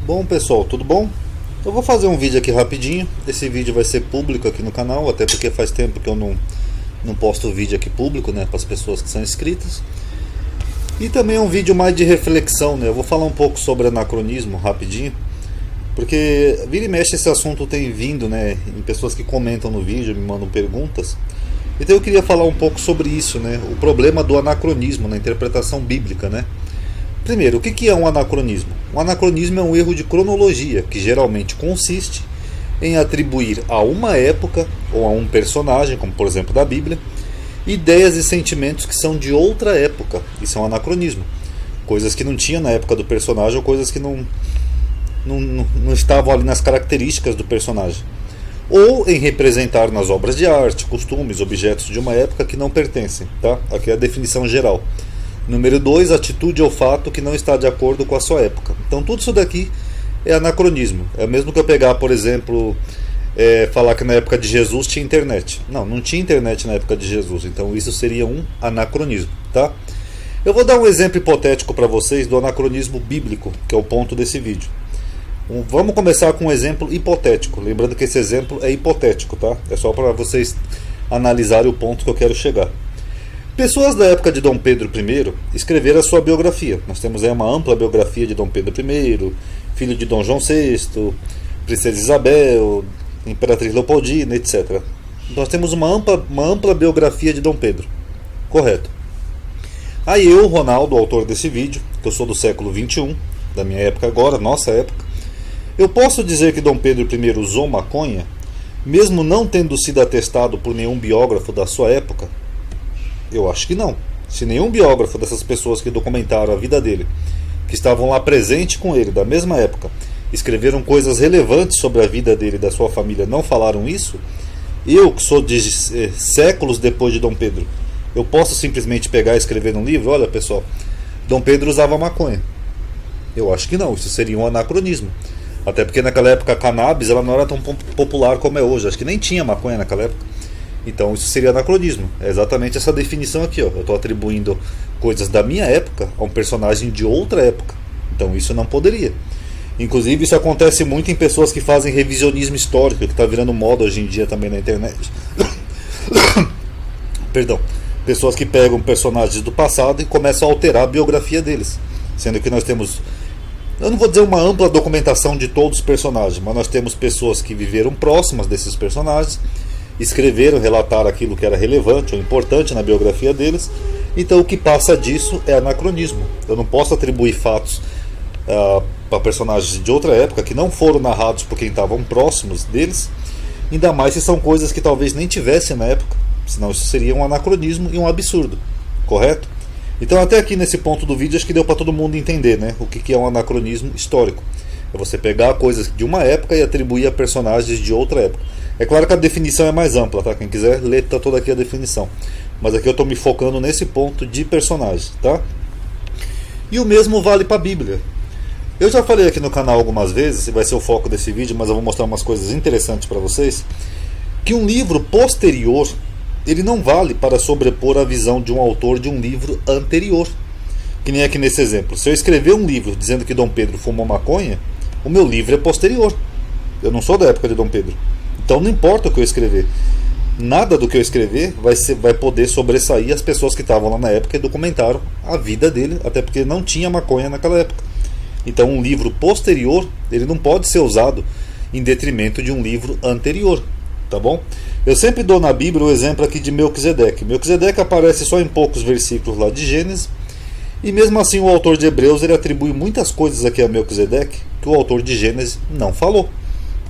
Bom pessoal, tudo bom? Eu vou fazer um vídeo aqui rapidinho. Esse vídeo vai ser público aqui no canal, até porque faz tempo que eu não posto vídeo aqui público, né, para as pessoas que são inscritas. E também é um vídeo mais de reflexão, né? Eu vou falar um pouco sobre anacronismo rapidinho, porque vira e mexe esse assunto tem vindo, né, em pessoas que comentam no vídeo, me mandam perguntas. Então eu queria falar um pouco sobre isso, né? O problema do anacronismo na interpretação bíblica, né? Primeiro, o que é um anacronismo? Um anacronismo é um erro de cronologia, que geralmente consiste em atribuir a uma época ou a um personagem, como por exemplo da Bíblia, ideias e sentimentos que são de outra época. Isso é um anacronismo. Coisas que não tinha na época do personagem ou coisas que não estavam ali nas características do personagem. Ou em representar nas obras de arte, costumes, objetos de uma época que não pertencem. Tá? Aqui é a definição geral. Número 2, atitude ou fato que não está de acordo com a sua época. Então tudo isso daqui é anacronismo. É o mesmo que eu pegar, por exemplo, falar que na época de Jesus tinha internet. Não tinha internet na época de Jesus. Então isso seria um anacronismo. Tá? Eu vou dar um exemplo hipotético para vocês do anacronismo bíblico, que é o ponto desse vídeo. Vamos começar com um exemplo hipotético. Lembrando que esse exemplo é hipotético, tá? É só para vocês analisarem o ponto que eu quero chegar. Pessoas da época de Dom Pedro I escreveram a sua biografia. Nós temos aí uma ampla biografia de Dom Pedro I, filho de Dom João VI, Princesa Isabel, Imperatriz Leopoldina, etc. Nós temos uma ampla biografia de Dom Pedro. Correto. Aí eu, Ronaldo, autor desse vídeo, que eu sou do século XXI, da minha época agora, nossa época, eu posso dizer que Dom Pedro I usou maconha, mesmo não tendo sido atestado por nenhum biógrafo da sua época? Eu acho que não. Se nenhum biógrafo dessas pessoas que documentaram a vida dele, que estavam lá presente com ele, da mesma época, escreveram coisas relevantes sobre a vida dele e da sua família, não falaram isso, eu, que sou de séculos depois de Dom Pedro, eu posso simplesmente pegar e escrever num livro, olha pessoal, Dom Pedro usava maconha? Eu acho que não, isso seria um anacronismo. Até porque naquela época a cannabis ela não era tão popular como é hoje, acho que nem tinha maconha naquela época. Então isso seria anacronismo. É exatamente essa definição aqui, ó. Eu estou atribuindo coisas da minha época a um personagem de outra época. Então isso não poderia. Inclusive isso acontece muito em pessoas que fazem revisionismo histórico, que está virando moda hoje em dia também na internet. Perdão. Pessoas que pegam personagens do passado e começam a alterar a biografia deles. Sendo que nós temos, eu não vou dizer uma ampla documentação de todos os personagens, mas nós temos pessoas que viveram próximas desses personagens, escreveram, relataram aquilo que era relevante ou importante na biografia deles. Então o que passa disso é anacronismo. Eu não posso atribuir fatos para personagens de outra época que não foram narrados por quem estavam próximos deles, ainda mais se são coisas que talvez nem tivessem na época, senão isso seria um anacronismo e um absurdo, correto? Então até aqui nesse ponto do vídeo acho que deu para todo mundo entender, né, o que é um anacronismo histórico. É você pegar coisas de uma época e atribuir a personagens de outra época. É claro que a definição é mais ampla, tá? Quem quiser ler tá toda aqui a definição. Mas aqui eu estou me focando nesse ponto de personagens, tá? E o mesmo vale para a Bíblia. Eu já falei aqui no canal algumas vezes, vai ser o foco desse vídeo, mas eu vou mostrar umas coisas interessantes para vocês, que um livro posterior, ele não vale para sobrepor a visão de um autor de um livro anterior. Que nem aqui nesse exemplo. Se eu escrever um livro dizendo que Dom Pedro fumou maconha, o meu livro é posterior. Eu não sou da época de Dom Pedro. Então não importa o que eu escrever. Nada do que eu escrever vai poder sobressair as pessoas que estavam lá na época e documentaram a vida dele, até porque não tinha maconha naquela época. Então um livro posterior, ele não pode ser usado em detrimento de um livro anterior. Tá bom? Eu sempre dou na Bíblia o exemplo aqui de Melquisedeque. Melquisedeque aparece só em poucos versículos lá de Gênesis. E mesmo assim o autor de Hebreus ele atribui muitas coisas aqui a Melquisedeque que o autor de Gênesis não falou.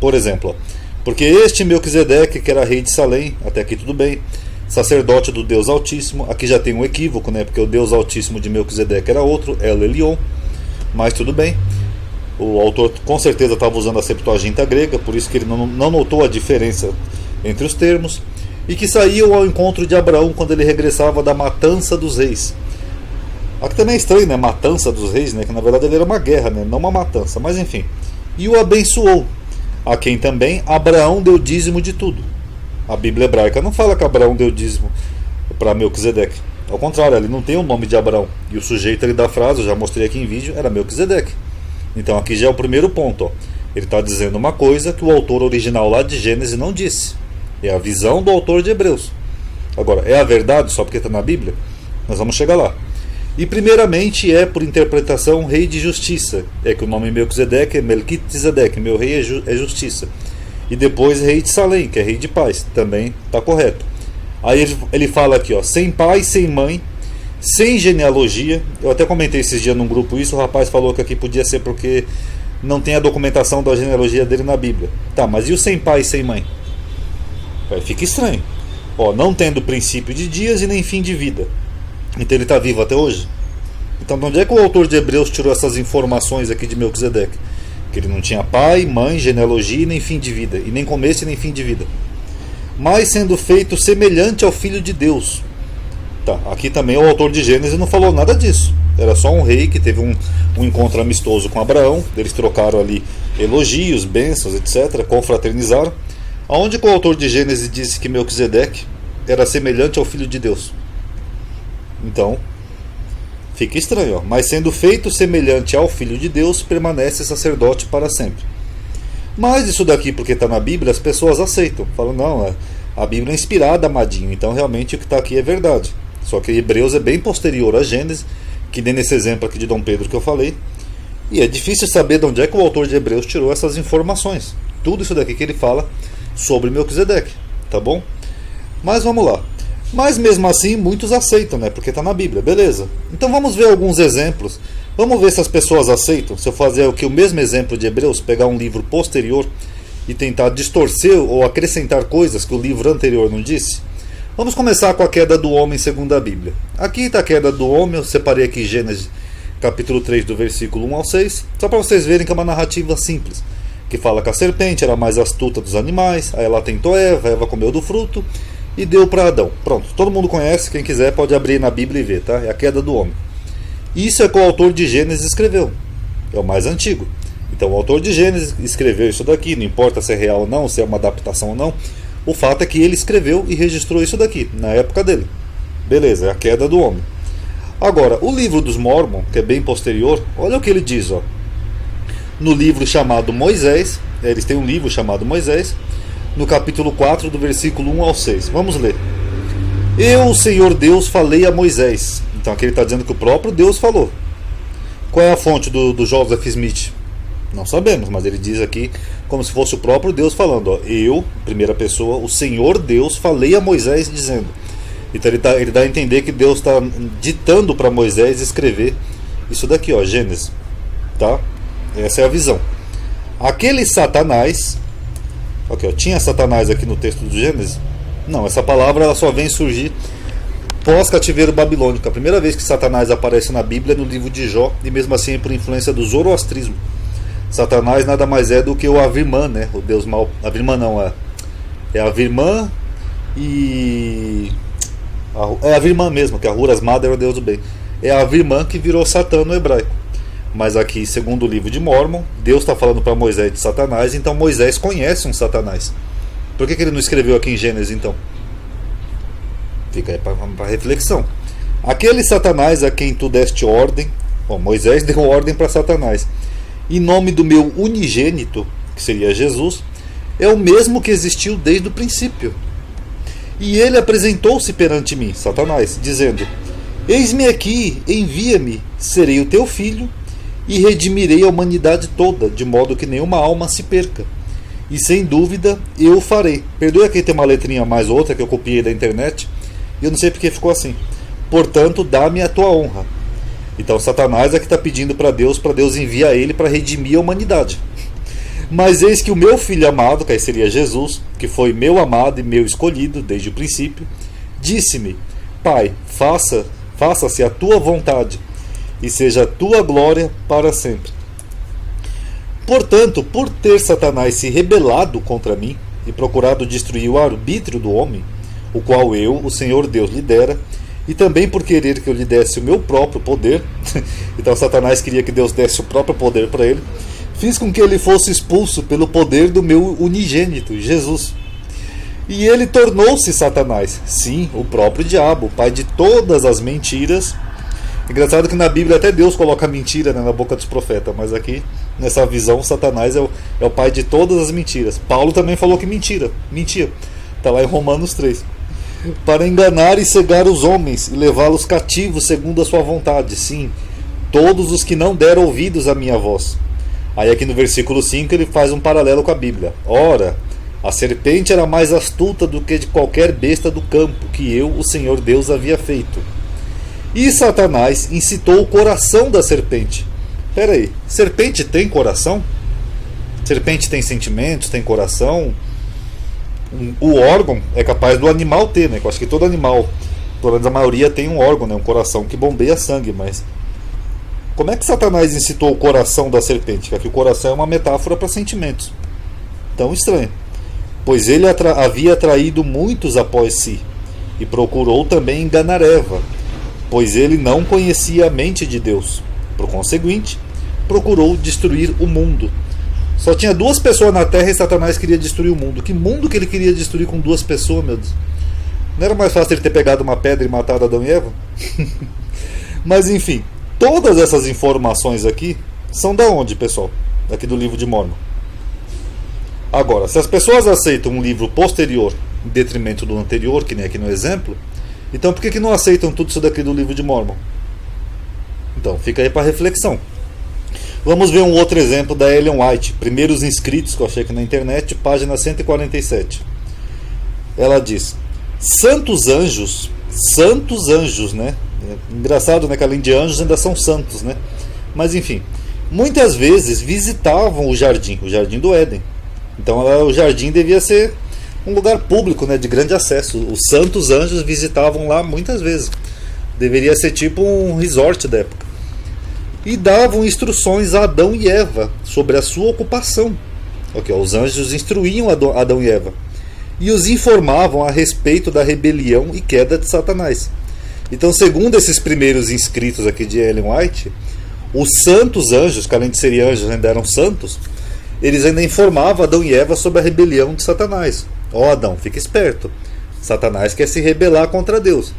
Por exemplo, porque este Melquisedeque, que era rei de Salém, até aqui tudo bem, sacerdote do Deus Altíssimo, aqui já tem um equívoco, né? Porque o Deus Altíssimo de Melquisedeque era outro, El Elyon, mas tudo bem. O autor com certeza estava usando a Septuaginta grega, por isso que ele não notou a diferença entre os termos, e que saiu ao encontro de Abraão quando ele regressava da matança dos reis. Aqui também é estranho, né? Matança dos reis, né? Que na verdade ele era uma guerra, né? Não uma matança, mas enfim. E o abençoou, a quem também Abraão deu dízimo de tudo. A Bíblia hebraica não fala que Abraão deu dízimo para Melquisedeque. Ao contrário, ele não tem o nome de Abraão. E o sujeito ali da frase, eu já mostrei aqui em vídeo, era Melquisedeque. Então aqui já é o primeiro ponto. Ó. Ele está dizendo uma coisa que o autor original lá de Gênesis não disse. É a visão do autor de Hebreus. Agora, é a verdade só porque está na Bíblia? Nós vamos chegar lá. E primeiramente é por interpretação rei de justiça. É que o nome Melquisedeque é Melquisedeque, meu rei é justiça. E depois rei de Salém, que é rei de paz. Também está correto. Aí ele fala aqui, ó, sem pai, sem mãe, sem genealogia. Eu até comentei esses dias num grupo isso, o rapaz falou que aqui podia ser porque não tem a documentação da genealogia dele na Bíblia. Tá, mas e o sem pai e sem mãe? Aí fica estranho. Ó, não tendo princípio de dias e nem fim de vida. Então ele está vivo até hoje? Então de onde é que o autor de Hebreus tirou essas informações aqui de Melquisedeque? Que ele não tinha pai, mãe, genealogia e nem fim de vida. E nem começo e nem fim de vida. Mas sendo feito semelhante ao Filho de Deus. Tá, aqui também o autor de Gênesis não falou nada disso. Era só um rei que teve um encontro amistoso com Abraão. Eles trocaram ali elogios, bênçãos, etc. Confraternizaram. Aonde que o autor de Gênesis disse que Melquisedeque era semelhante ao Filho de Deus? Então, fica estranho. Ó. Mas sendo feito semelhante ao Filho de Deus, permanece sacerdote para sempre. Mas isso daqui, porque está na Bíblia, as pessoas aceitam. Falam, não, a Bíblia é inspirada, amadinho. Então realmente o que está aqui é verdade. Só que Hebreus é bem posterior a Gênesis, que nem nesse exemplo aqui de Dom Pedro que eu falei. E é difícil saber de onde é que o autor de Hebreus tirou essas informações. Tudo isso daqui que ele fala sobre Melquisedeque, tá bom? Mas vamos lá. Mas mesmo assim muitos aceitam, né? Porque está na Bíblia, beleza. Então vamos ver alguns exemplos. Vamos ver se as pessoas aceitam. Se eu fazer o mesmo exemplo de Hebreus, pegar um livro posterior e tentar distorcer ou acrescentar coisas que o livro anterior não disse. Vamos começar com a queda do homem segundo a Bíblia. Aqui está a queda do homem, eu separei aqui Gênesis capítulo 3 do versículo 1 ao 6, só para vocês verem que é uma narrativa simples, que fala que a serpente era a mais astuta dos animais, aí ela tentou Eva comeu do fruto e deu para Adão. Pronto, todo mundo conhece, quem quiser pode abrir na Bíblia e ver, tá? É a queda do homem. Isso é que o autor de Gênesis escreveu, é o mais antigo. Então o autor de Gênesis escreveu isso daqui, não importa se é real ou não, se é uma adaptação ou não, o fato é que ele escreveu e registrou isso daqui, na época dele. Beleza, é a queda do homem. Agora, o livro dos Mormon, que é bem posterior, olha o que ele diz, ó. No livro chamado Moisés, eles têm um livro chamado Moisés, no capítulo 4, do versículo 1 ao 6. Vamos ler. Eu, o Senhor Deus, falei a Moisés. Então aqui ele está dizendo que o próprio Deus falou. Qual é a fonte do Joseph Smith? Não sabemos, mas ele diz aqui como se fosse o próprio Deus falando. Ó, eu, primeira pessoa, o Senhor Deus, falei a Moisés dizendo. Então ele dá a entender que Deus está ditando para Moisés escrever isso daqui, ó, Gênesis. Tá? Essa é a visão. Aquele Satanás, okay, ó, tinha Satanás aqui no texto do Gênesis? Não, essa palavra ela só vem surgir pós-cativeiro babilônico. A primeira vez que Satanás aparece na Bíblia é no livro de Jó, e mesmo assim é por influência do zoroastrismo. Satanás nada mais é do que o Avirmã, né? O deus mau. Avirmã não, é Avirmã e... É Avirmã mesmo, que a Huras Mother é o deus do bem. É a Avirmã que virou Satã no hebraico. Mas aqui, segundo o livro de Mormon, Deus está falando para Moisés de Satanás, então Moisés conhece um Satanás. Por que ele não escreveu aqui em Gênesis, então? Fica aí para reflexão. Aquele Satanás a quem tu deste ordem, bom, Moisés deu ordem para Satanás, em nome do meu unigênito, que seria Jesus, é o mesmo que existiu desde o princípio. E ele apresentou-se perante mim, Satanás, dizendo: eis-me aqui, envia-me, serei o teu filho, e redimirei a humanidade toda, de modo que nenhuma alma se perca. E sem dúvida eu o farei. Perdoe aqui, tem uma letrinha mais outra que eu copiei da internet, e eu não sei porque ficou assim. Portanto, dá-me a tua honra. Então Satanás é que está pedindo para Deus enviar ele para redimir a humanidade. Mas eis que o meu filho amado, que aí seria Jesus, que foi meu amado e meu escolhido desde o princípio, disse-me: Pai, faça-se a tua vontade, e seja a tua glória para sempre. Portanto, por ter Satanás se rebelado contra mim e procurado destruir o arbítrio do homem, o qual eu, o Senhor Deus, lhe dera, e também por querer que eu lhe desse o meu próprio poder, então Satanás queria que Deus desse o próprio poder para ele, fiz com que ele fosse expulso pelo poder do meu unigênito, Jesus. E ele tornou-se Satanás, sim, o próprio diabo, o pai de todas as mentiras. Engraçado que na Bíblia até Deus coloca mentira, né, na boca dos profetas, mas aqui Nessa visão, Satanás é o pai de todas as mentiras. Paulo também falou que mentia. Está lá em Romanos 3. Para enganar e cegar os homens e levá-los cativos segundo a sua vontade. Sim, todos os que não deram ouvidos à minha voz. Aí aqui no versículo 5 ele faz um paralelo com a Bíblia. Ora, a serpente era mais astuta do que de qualquer besta do campo que eu, o Senhor Deus, havia feito. E Satanás incitou o coração da serpente. Espera aí, serpente tem coração? Serpente tem sentimentos, tem coração? O órgão é capaz do animal ter, né? Eu acho que todo animal, pelo menos a maioria, tem um órgão, né? Um coração que bombeia sangue, mas como é que Satanás incitou o coração da serpente? Porque o coração é uma metáfora para sentimentos. Tão estranho. Pois ele havia atraído muitos após si, e procurou também enganar Eva, pois ele não conhecia a mente de Deus. Por conseguinte, procurou destruir o mundo. Só tinha 2 pessoas na Terra e Satanás queria destruir o mundo. Que mundo que ele queria destruir com 2 pessoas, meu Deus? Não era mais fácil ele ter pegado uma pedra e matado Adão e Eva? Mas enfim, todas essas informações aqui são da onde, pessoal? Daqui do livro de Mórmon. Agora, se as pessoas aceitam um livro posterior em detrimento do anterior, que nem aqui no exemplo, então por que não aceitam tudo isso daqui do livro de Mórmon? Então, fica aí para reflexão. Vamos ver um outro exemplo da Ellen White, Primeiros Inscritos, que eu achei aqui na internet, página 147. Ela diz: santos anjos, né? Engraçado, né, que além de anjos ainda são santos, né? Mas enfim, muitas vezes visitavam o jardim do Éden. Então o jardim devia ser um lugar público, né, de grande acesso. Os santos anjos visitavam lá muitas vezes. Deveria ser tipo um resort da época. E davam instruções a Adão e Eva sobre a sua ocupação. Okay, os anjos instruíam Adão e Eva e os informavam a respeito da rebelião e queda de Satanás. Então, segundo esses primeiros inscritos aqui de Ellen White, os santos anjos, que além de serem anjos ainda eram santos, eles ainda informavam Adão e Eva sobre a rebelião de Satanás. Ó, Adão, fica esperto. Satanás quer se rebelar contra Deus.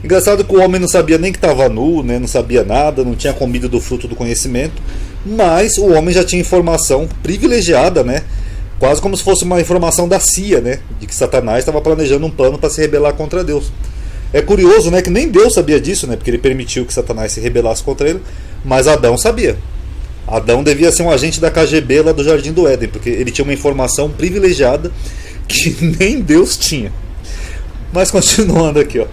Engraçado que o homem não sabia nem que estava nu, né? Não sabia nada, não tinha comido do fruto do conhecimento, mas o homem já tinha informação privilegiada, né? Quase como se fosse uma informação da CIA, né? De que Satanás estava planejando um plano para se rebelar contra Deus. É curioso, né? Que nem Deus sabia disso, né? Porque ele permitiu que Satanás se rebelasse contra ele, mas Adão sabia. Adão devia ser um agente da KGB lá do Jardim do Éden, porque ele tinha uma informação privilegiada que nem Deus tinha. Mas continuando aqui, ó.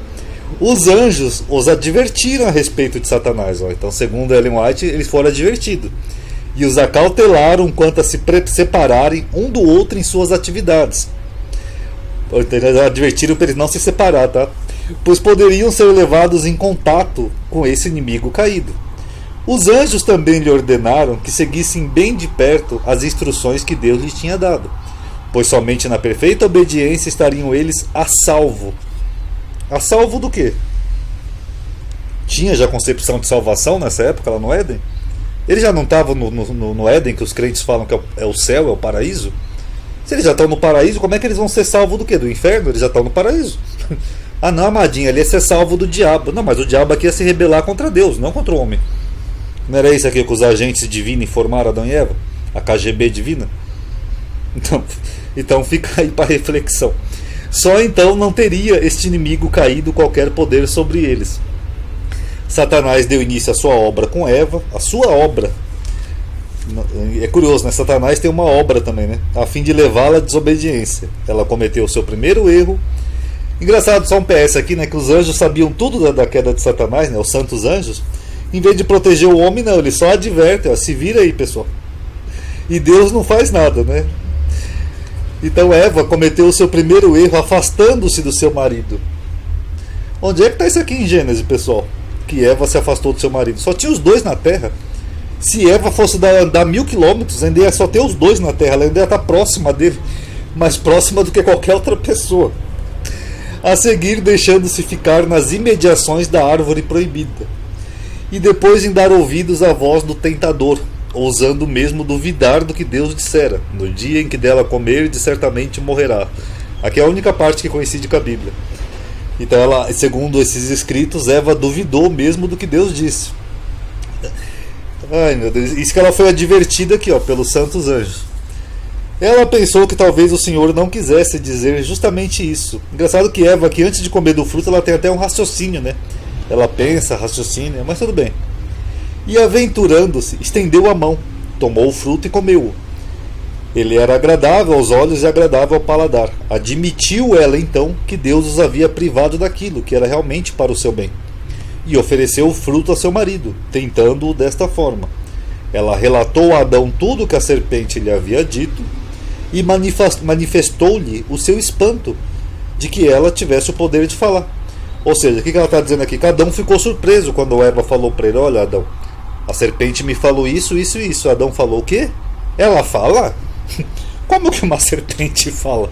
Os anjos os advertiram a respeito de Satanás. Ó. Então, segundo Ellen White, eles foram advertidos. E os acautelaram quanto a se separarem um do outro em suas atividades. Eles advertiram para eles não se separar, tá? Pois poderiam ser levados em contato com esse inimigo caído. Os anjos também lhe ordenaram que seguissem bem de perto as instruções que Deus lhes tinha dado, pois somente na perfeita obediência estariam eles a salvo. A salvo do quê? Tinha já concepção de salvação nessa época lá no Éden? Eles já não estavam no Éden, que os crentes falam que é o céu, é o paraíso? Se eles já estão no paraíso, como é que eles vão ser salvos do quê? Do inferno? Eles já estão no paraíso. Ah não, amadinha, ali ia ser salvo do diabo. Não, mas o diabo aqui ia se rebelar contra Deus, não contra o homem. Não era isso aqui que os agentes divinos informaram Adão e Eva? A KGB divina? Então fica aí para reflexão. Só então não teria este inimigo caído qualquer poder sobre eles. Satanás deu início à sua obra com Eva, a sua obra. É curioso, né? Satanás tem uma obra também, né? A fim de levá-la à desobediência. Ela cometeu o seu primeiro erro. Engraçado, só um PS aqui, né? Que os anjos sabiam tudo da queda de Satanás, né? Os santos anjos. Em vez de proteger o homem, não, eles só advertem, ó, se vira aí, pessoal. E Deus não faz nada, né? Então Eva cometeu o seu primeiro erro afastando-se do seu marido. Onde é que está isso aqui em Gênesis, pessoal? Que Eva se afastou do seu marido. Só tinha os dois na terra. Se Eva fosse dar 1000 quilômetros, ainda ia só ter os dois na terra. Ela ainda ia estar próxima dele. Mais próxima do que qualquer outra pessoa. A seguir, deixando-se ficar nas imediações da árvore proibida. E depois em dar ouvidos à voz do tentador, ousando mesmo duvidar do que Deus dissera: no dia em que dela comer, certamente morrerá. Aqui é a única parte que coincide com a Bíblia. Então ela, segundo esses escritos, Eva duvidou mesmo do que Deus disse. Ai meu Deus, isso que ela foi advertida aqui, ó, pelos santos anjos. Ela pensou que talvez o Senhor não quisesse dizer justamente isso. Engraçado que Eva aqui, antes de comer do fruto, ela tem até um raciocínio, né? Ela pensa, raciocina, mas tudo bem. E aventurando-se, estendeu a mão, tomou o fruto e comeu-o. Ele era agradável aos olhos e agradável ao paladar. Admitiu ela então que Deus os havia privado daquilo, que era realmente para o seu bem. E ofereceu o fruto a seu marido, tentando-o desta forma. Ela relatou a Adão tudo o que a serpente lhe havia dito e manifestou-lhe o seu espanto de que ela tivesse o poder de falar. Ou seja, o que ela está dizendo aqui? Que Adão ficou surpreso quando Eva falou para ele: olha, Adão, a serpente me falou isso, isso e isso. Adão falou: o quê? Ela fala? Como que uma serpente fala?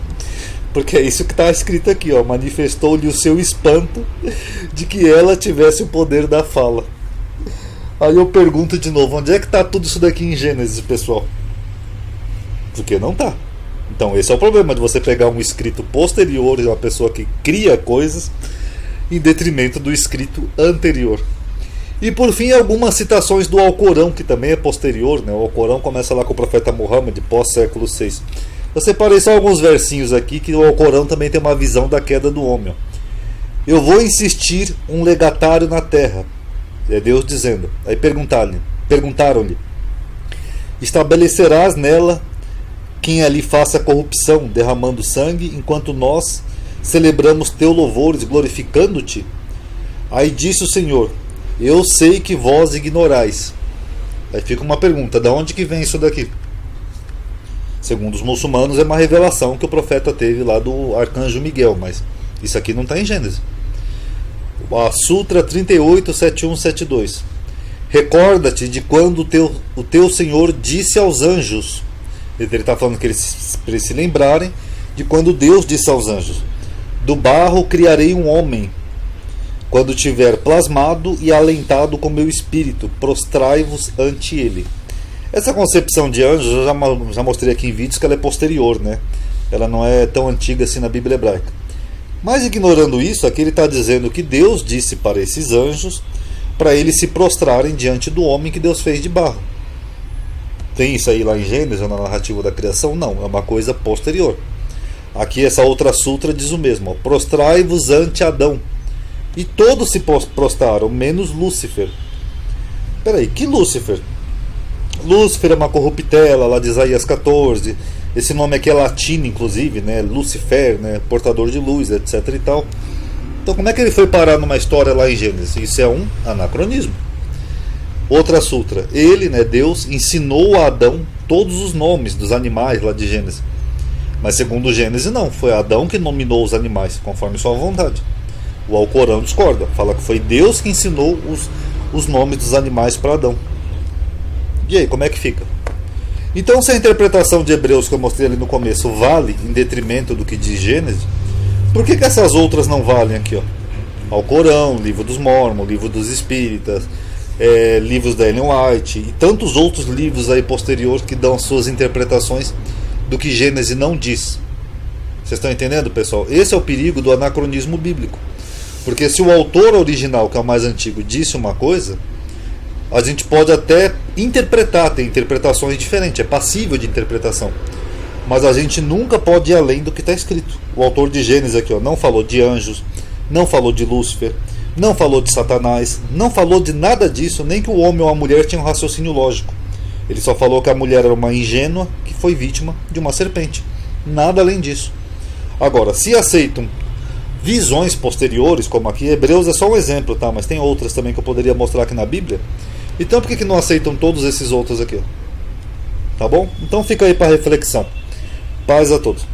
Porque é isso que está escrito aqui, ó. Manifestou-lhe o seu espanto de que ela tivesse o poder da fala. Aí eu pergunto de novo, onde é que está tudo isso daqui em Gênesis, pessoal? Porque não está. Então esse é o problema de você pegar um escrito posterior de uma pessoa que cria coisas em detrimento do escrito anterior. E por fim, algumas citações do Alcorão, que também é posterior, né? O Alcorão começa lá com o profeta Muhammad, pós-século VI. Eu separei só alguns versinhos aqui, que o Alcorão também tem uma visão da queda do homem. Eu vou insistir um legatário na terra. É Deus dizendo. Aí perguntaram-lhe: estabelecerás nela quem ali faça corrupção, derramando sangue, enquanto nós celebramos teu louvores, glorificando-te? Aí disse o Senhor: eu sei que vós ignorais. Aí fica uma pergunta: de onde que vem isso daqui? Segundo os muçulmanos, é uma revelação que o profeta teve lá do arcanjo Miguel, mas isso aqui não está em Gênesis. A Sutra 38, 71, 72. Recorda-te de quando o teu Senhor disse aos anjos. Ele está falando para eles se lembrarem de quando Deus disse aos anjos: do barro criarei um homem, quando tiver plasmado e alentado com meu espírito, prostrai-vos ante ele. Essa concepção de anjos eu já mostrei aqui em vídeos que ela é posterior, né? Ela não é tão antiga assim na Bíblia hebraica. Mas ignorando isso, aqui ele está dizendo que Deus disse para esses anjos para eles se prostrarem diante do homem que Deus fez de barro. Tem isso aí lá em Gênesis, na narrativa da criação? Não, é uma coisa posterior. Aqui essa outra sutra diz o mesmo: prostrai-vos ante Adão. E todos se prostraram, menos Lúcifer. Peraí, que Lúcifer? Lúcifer é uma corruptela lá de Isaías 14. Esse nome aqui é latino, inclusive, né? Lucifer, né? Portador de luz, etc e tal. Então como é que ele foi parar numa história lá em Gênesis? Isso é um anacronismo. Outra sutra: ele, né, Deus, ensinou a Adão todos os nomes dos animais lá de Gênesis. Mas segundo Gênesis não, foi Adão que nominou os animais, conforme sua vontade. O Alcorão discorda, fala que foi Deus que ensinou os nomes dos animais para Adão. E aí, como é que fica? Então, se a interpretação de Hebreus que eu mostrei ali no começo vale em detrimento do que diz Gênesis, por que essas outras não valem aqui? Ó? Alcorão, Livro dos Mormons, Livro dos Espíritas, livros da Ellen White e tantos outros livros aí posteriores que dão suas interpretações do que Gênesis não diz. Vocês estão entendendo, pessoal? Esse é o perigo do anacronismo bíblico. Porque se o autor original, que é o mais antigo, disse uma coisa, a gente pode até interpretar, tem interpretações diferentes, é passível de interpretação. Mas a gente nunca pode ir além do que está escrito. O autor de Gênesis aqui, ó, não falou de anjos, não falou de Lúcifer, não falou de Satanás, não falou de nada disso, nem que o homem ou a mulher tinham um raciocínio lógico. Ele só falou que a mulher era uma ingênua que foi vítima de uma serpente. Nada além disso. Agora, se aceitam visões posteriores, como aqui, Hebreus é só um exemplo, tá? Mas tem outras também que eu poderia mostrar aqui na Bíblia. Então por que não aceitam todos esses outros aqui? Tá bom? Então fica aí para reflexão. Paz a todos.